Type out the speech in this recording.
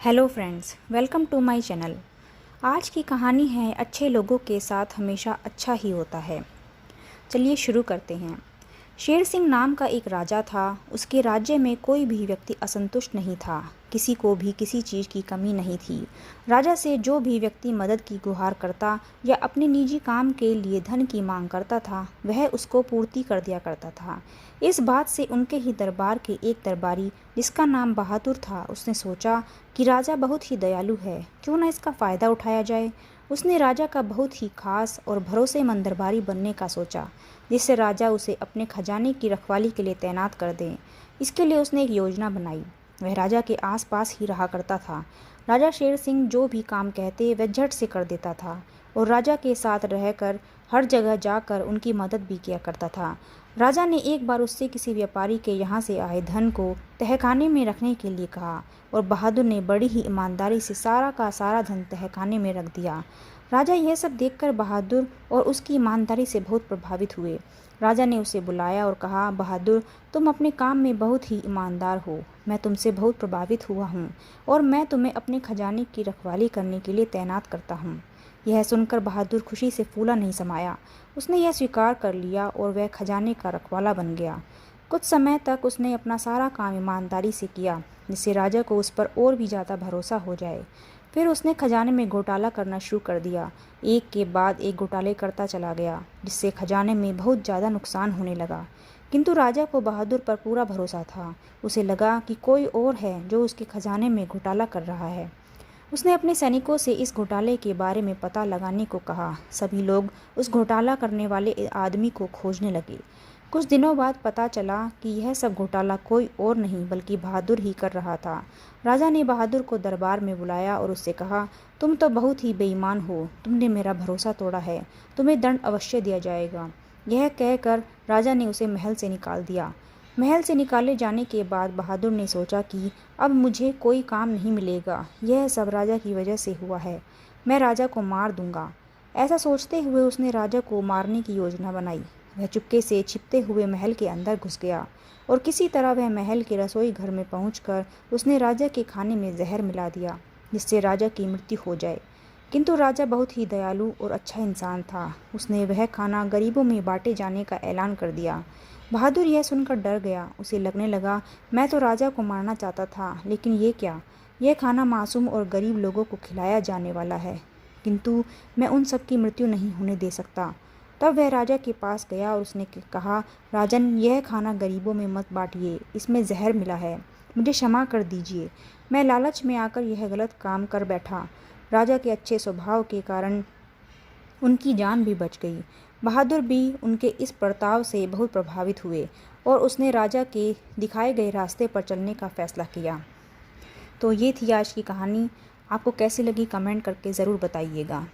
Hello friends, welcome to my channel. आज की कहानी है अच्छे लोगों के साथ हमेशा अच्छा ही होता है। चलिए शुरू करते हैं। शेर सिंह नाम का एक राजा था। उसके राज्य में कोई भी व्यक्ति असंतुष्ट नहीं था। किसी को भी किसी चीज़ की कमी नहीं थी। राजा से जो भी व्यक्ति मदद की गुहार करता या अपने निजी काम के लिए धन की मांग करता था, वह उसको पूर्ति कर दिया करता था। इस बात से उनके ही दरबार के एक दरबारी, जिसका नाम बहादुर था, उसने सोचा कि राजा बहुत ही दयालु है, क्यों न इसका फ़ायदा उठाया जाए। उसने राजा का बहुत ही खास और भरोसेमंद दरबारी बनने का सोचा, जिससे राजा उसे अपने खजाने की रखवाली के लिए तैनात कर दें। इसके लिए उसने एक योजना बनाई। वह राजा के आसपास ही रहा करता था। राजा शेर सिंह जो भी काम कहते वह झट से कर देता था और राजा के साथ रहकर हर जगह जाकर उनकी मदद भी किया करता था। राजा ने एक बार उससे किसी व्यापारी के यहाँ से आए धन को तहखाने में रखने के लिए कहा और बहादुर ने बड़ी ही ईमानदारी से सारा का सारा धन तहखाने में रख दिया। राजा यह सब देखकर बहादुर और उसकी ईमानदारी से बहुत प्रभावित हुए। राजा ने उसे बुलाया और कहा, बहादुर, तुम अपने काम में बहुत ही ईमानदार हो। मैं तुमसे बहुत प्रभावित हुआ हूँ और मैं तुम्हें अपने खजाने की रखवाली करने के लिए तैनात करता हूँ। यह सुनकर बहादुर खुशी से फूला नहीं समाया। उसने यह स्वीकार कर लिया और वह खजाने का रखवाला बन गया। कुछ समय तक उसने अपना सारा काम ईमानदारी से किया, जिससे राजा को उस पर और भी ज़्यादा भरोसा हो जाए। फिर उसने खजाने में घोटाला करना शुरू कर दिया। एक के बाद एक घोटाले करता चला गया, जिससे खजाने में बहुत ज़्यादा नुकसान होने लगा। किंतु राजा को बहादुर पर पूरा भरोसा था। उसे लगा कि कोई और है जो उसके खजाने में घोटाला कर रहा है। उसने अपने सैनिकों से इस घोटाले के बारे में पता लगाने को कहा। सभी लोग उस घोटाला करने वाले आदमी को खोजने लगे। कुछ दिनों बाद पता चला कि यह सब घोटाला कोई और नहीं बल्कि बहादुर ही कर रहा था। राजा ने बहादुर को दरबार में बुलाया और उससे कहा, तुम तो बहुत ही बेईमान हो। तुमने मेरा भरोसा तोड़ा है। तुम्हें दंड अवश्य दिया जाएगा। यह कहकर राजा ने उसे महल से निकाल दिया। महल से निकाले जाने के बाद बहादुर ने सोचा कि अब मुझे कोई काम नहीं मिलेगा। यह सब राजा की वजह से हुआ है। मैं राजा को मार दूंगा। ऐसा सोचते हुए उसने राजा को मारने की योजना बनाई। वह चुपके से छिपते हुए महल के अंदर घुस गया और किसी तरह वह महल के रसोई घर में पहुंचकर उसने राजा के खाने में जहर मिला दिया, जिससे राजा की मृत्यु हो जाए। किंतु राजा बहुत ही दयालु और अच्छा इंसान था। उसने वह खाना गरीबों में बांटे जाने का ऐलान कर दिया। बहादुर यह सुनकर डर गया। उसे लगने लगा, मैं तो राजा को मारना चाहता था, लेकिन ये क्या? यह खाना मासूम और गरीब लोगों को खिलाया जाने वाला है, किंतु मैं उन सब की मृत्यु नहीं होने दे सकता। तब वह राजा के पास गया और उसने कहा, राजन, यह खाना गरीबों में मत बांटिए। इसमें जहर मिला है। मुझे क्षमा कर दीजिए। मैं लालच में आकर यह गलत काम कर बैठा। राजा के अच्छे स्वभाव के कारण उनकी जान भी बच गई। बहादुर भी उनके इस बर्ताव से बहुत प्रभावित हुए और उसने राजा के दिखाए गए रास्ते पर चलने का फैसला किया। तो ये थी आज की कहानी। आपको कैसी लगी कमेंट करके ज़रूर बताइएगा।